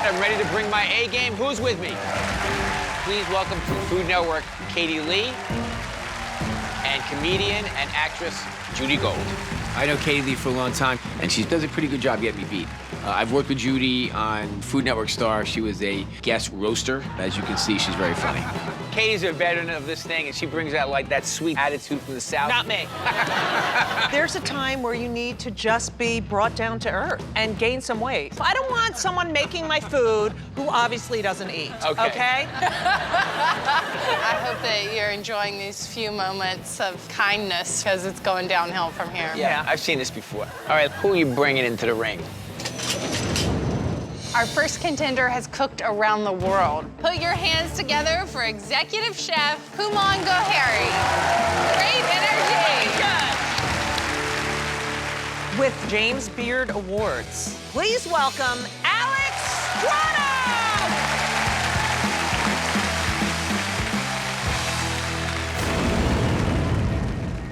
I'm ready to bring my A game. Who's with me? Please welcome to Food Network, Katie Lee, and comedian and actress, Judy Gold. I know Katie Lee for a long time, and she does a pretty good job getting me beat. I've worked with Judy on Food Network Star. She was a guest roaster. As you can see, she's very funny. Katie's a veteran of this thing, and she brings out, like, that sweet attitude from the South. Not me. There's a time where you need to just be brought down to earth and gain some weight. I don't want someone making my food who obviously doesn't eat, okay? I hope that you're enjoying these few moments of kindness, because it's going downhill from here. Yeah, I've seen this before. All right, who are you bringing into the ring? Our first contender has cooked around the world. Put your hands together for executive chef Houman Gohary. Great energy. With James Beard Awards, please welcome Alex Stratta!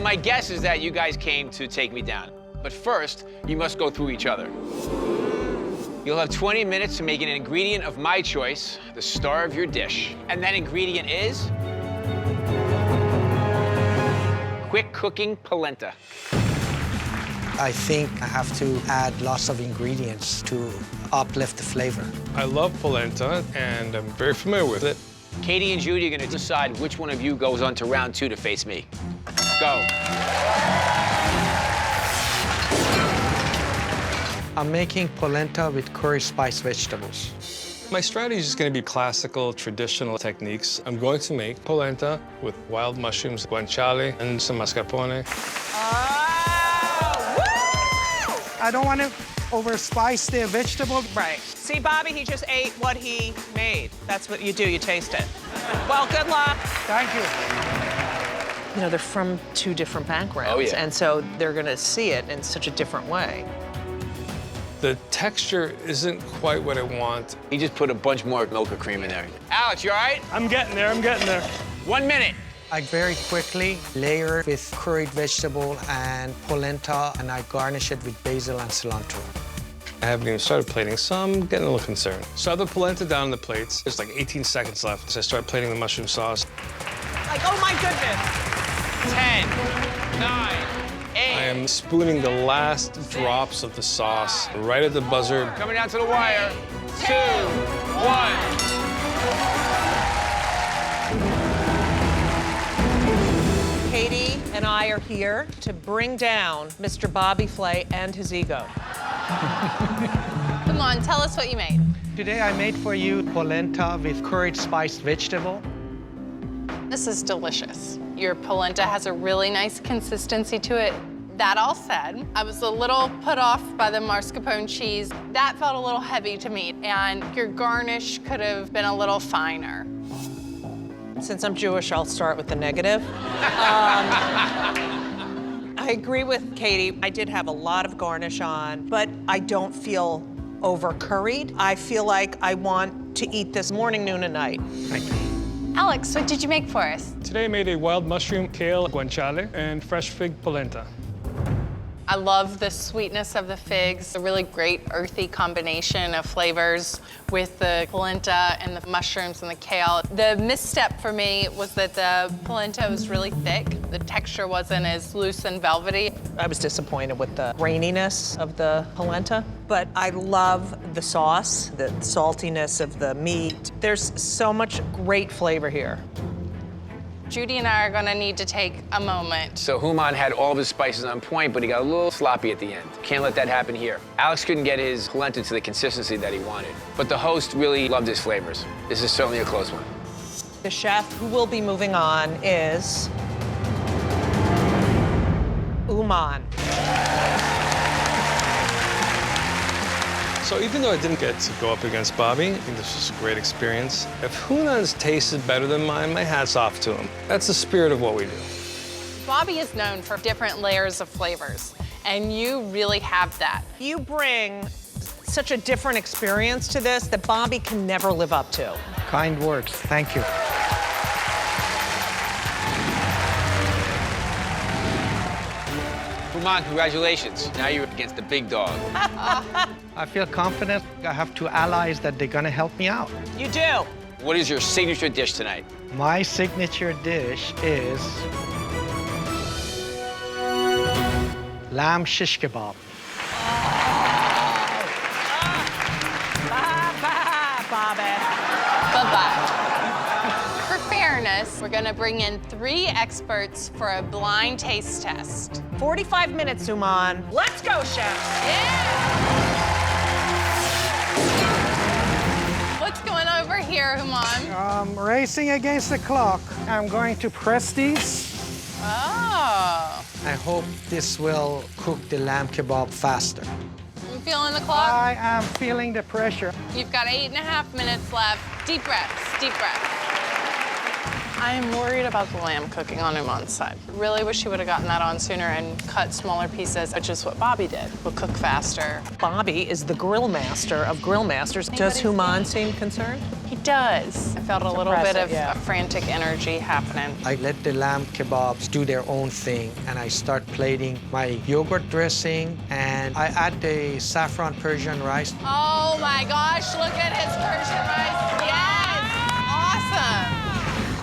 My guess is that you guys came to take me down. But first, you must go through each other. You'll have 20 minutes to make an ingredient of my choice, the star of your dish. And that ingredient is quick cooking polenta. I think I have to add lots of ingredients to uplift the flavor. I love polenta, and I'm very familiar with it. Katie and Judy are gonna decide which one of you goes on to round 2 to face me. Go. I'm making polenta with curry spice vegetables. My strategy is going to be classical, traditional techniques. I'm going to make polenta with wild mushrooms, guanciale, and some mascarpone. I don't want to overspice the vegetable. Right. See, Bobby, he just ate what he made. That's what you do, you taste it. Well, good luck. Thank you. You know, they're from 2 different backgrounds, Oh, yeah. and so they're gonna see it in such a different way. The texture isn't quite what I want. He just put a bunch more milk or cream in there. Alex, you all right? I'm getting there, 1 minute. I very quickly layer with curried vegetable and polenta, and I garnish it with basil and cilantro. I haven't even started plating, so I'm getting a little concerned. So I have the polenta down on the plates. There's like 18 seconds left, so I start plating the mushroom sauce. Like, oh my goodness. 10, 9, 8. I am spooning the last drops of the sauce right at the buzzer. Coming down to the wire. 2, 1. Katie and I are here to bring down Mr. Bobby Flay and his ego. Come on, tell us what you made. Today I made for you polenta with curried spiced vegetable. This is delicious. Your polenta has a really nice consistency to it. That all said, I was a little put off by the mascarpone cheese. That felt a little heavy to me, and your garnish could have been a little finer. Since I'm Jewish, I'll start with the negative. I agree with Katie. I did have a lot of garnish on, but I don't feel over-curried. I feel like I want to eat this morning, noon, and night. Thank you. Alex, what did you make for us? Today I made a wild mushroom, kale, guanciale, and fresh fig polenta. I love the sweetness of the figs, a really great earthy combination of flavors with the polenta and the mushrooms and the kale. The misstep for me was that the polenta was really thick. The texture wasn't as loose and velvety. I was disappointed with the raininess of the polenta, but I love the sauce, the saltiness of the meat. There's so much great flavor here. Judy and I are gonna need to take a moment. So Houman had all of his spices on point, but he got a little sloppy at the end. Can't let that happen here. Alex couldn't get his polenta to the consistency that he wanted, but the host really loved his flavors. This is certainly a close one. The chef who will be moving on is Houman. So even though I didn't get to go up against Bobby, I think this was a great experience. If Hounan's taste is better than mine, my hat's off to him. That's the spirit of what we do. Bobby is known for different layers of flavors, and you really have that. You bring such a different experience to this that Bobby can never live up to. Kind words. Thank you. Houman, congratulations. Now you're against the big dog. I feel confident. I have two allies that they're gonna help me out. You do. What is your signature dish tonight? My signature dish is lamb shish kebab. Bye-bye, Bobby. Bye-bye. For fairness, we're gonna bring in 3 experts for a blind taste test. 45 minutes, Houman. Let's go, chef. What's going over here, Houman? Racing against the clock. I'm going to press these. Oh. I hope this will cook the lamb kebab faster. You feeling the clock? I am feeling the pressure. You've got 8.5 minutes left. Deep breaths, deep breaths. I'm worried about the lamb cooking on Houman's side. Really wish he would have gotten that on sooner and cut smaller pieces, which is what Bobby did. We'll cook faster. Bobby is the grill master of grill masters. Does Houman seem concerned? He does. I felt a little bit of impressive, yeah. frantic energy happening. I let the lamb kebabs do their own thing, and I start plating my yogurt dressing, and I add the saffron Persian rice. Oh my gosh, look at his Persian rice. Yes, awesome.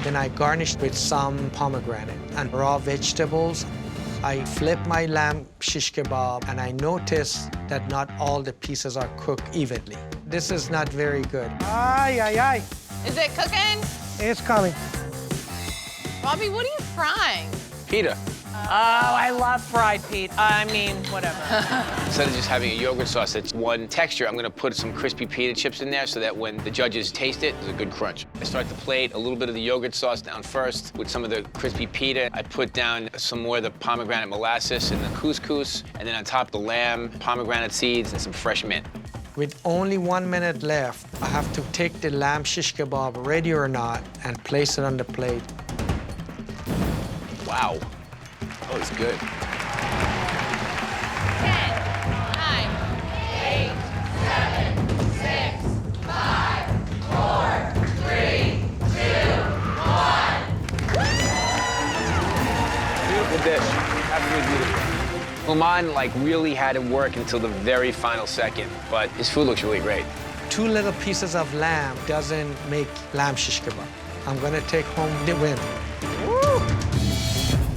Then I garnish with some pomegranate and raw vegetables. I flip my lamb shish kebab, and I notice that not all the pieces are cooked evenly. This is not very good. Ay, ay, ay. Is it cooking? It's coming. Bobby, what are you frying? Pita. Oh, I love fried Pete. I mean, whatever. Instead of just having a yogurt sauce that's one texture, I'm gonna put some crispy pita chips in there so that when the judges taste it, there's a good crunch. I start the plate, a little bit of the yogurt sauce down first with some of the crispy pita. I put down some more of the pomegranate molasses and the couscous, and then on top the lamb, pomegranate seeds, and some fresh mint. With only 1 minute left, I have to take the lamb shish kebab, ready or not, and place it on the plate. Wow. Oh, it's good. 10, 9, 8, 7, 6, 5, 4, 3, 2, 1. Beautiful dish. Absolutely beautiful. Houman, really had to work until the very final second, but his food looks really great. 2 little pieces of lamb doesn't make lamb shish kebab. I'm gonna take home the win.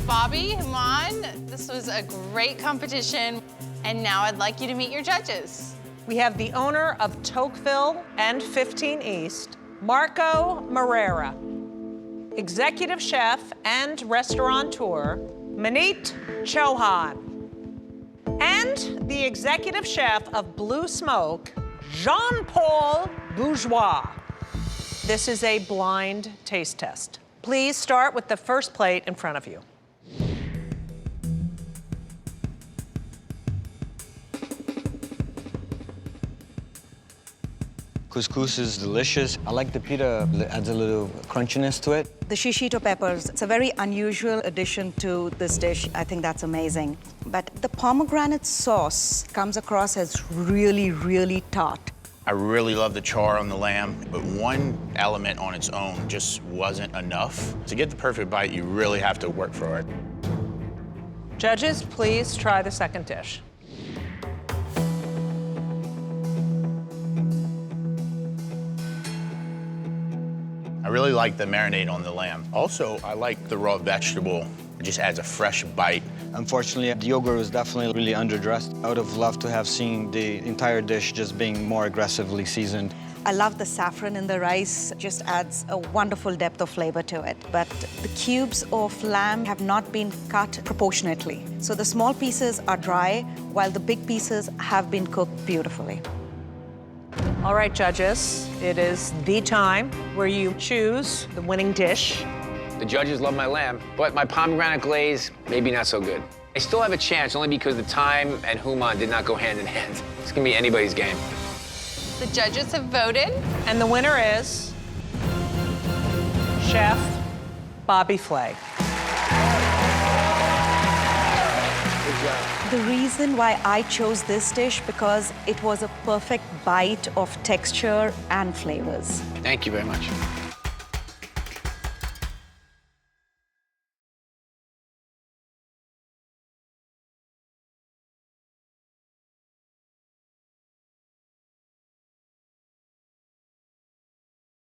Bobby, Houman, this was a great competition. And now I'd like you to meet your judges. We have the owner of Tocqueville and 15 East, Marco Moreira. Executive chef and restaurateur, Manit Chauhan. And the executive chef of Blue Smoke, Jean-Paul Bourgeois. This is a blind taste test. Please start with the first plate in front of you. Couscous is delicious. I like the pita, it adds a little crunchiness to it. The shishito peppers, it's a very unusual addition to this dish. I think that's amazing. But the pomegranate sauce comes across as really, really tart. I really love the char on the lamb, but one element on its own just wasn't enough. To get the perfect bite, you really have to work for it. Judges, please try the second dish. I really like the marinade on the lamb. Also, I like the raw vegetable. It just adds a fresh bite. Unfortunately, the yogurt was definitely really underdressed. I would have loved to have seen the entire dish just being more aggressively seasoned. I love the saffron in the rice, just adds a wonderful depth of flavor to it. But the cubes of lamb have not been cut proportionately. So the small pieces are dry, while the big pieces have been cooked beautifully. All right, judges, it is the time where you choose the winning dish. The judges love my lamb, but my pomegranate glaze, maybe not so good. I still have a chance only because the time and Houman did not go hand in hand. It's gonna be anybody's game. The judges have voted. And the winner is Chef Bobby Flay. Good job. The reason why I chose this dish because it was a perfect bite of texture and flavors. Thank you very much.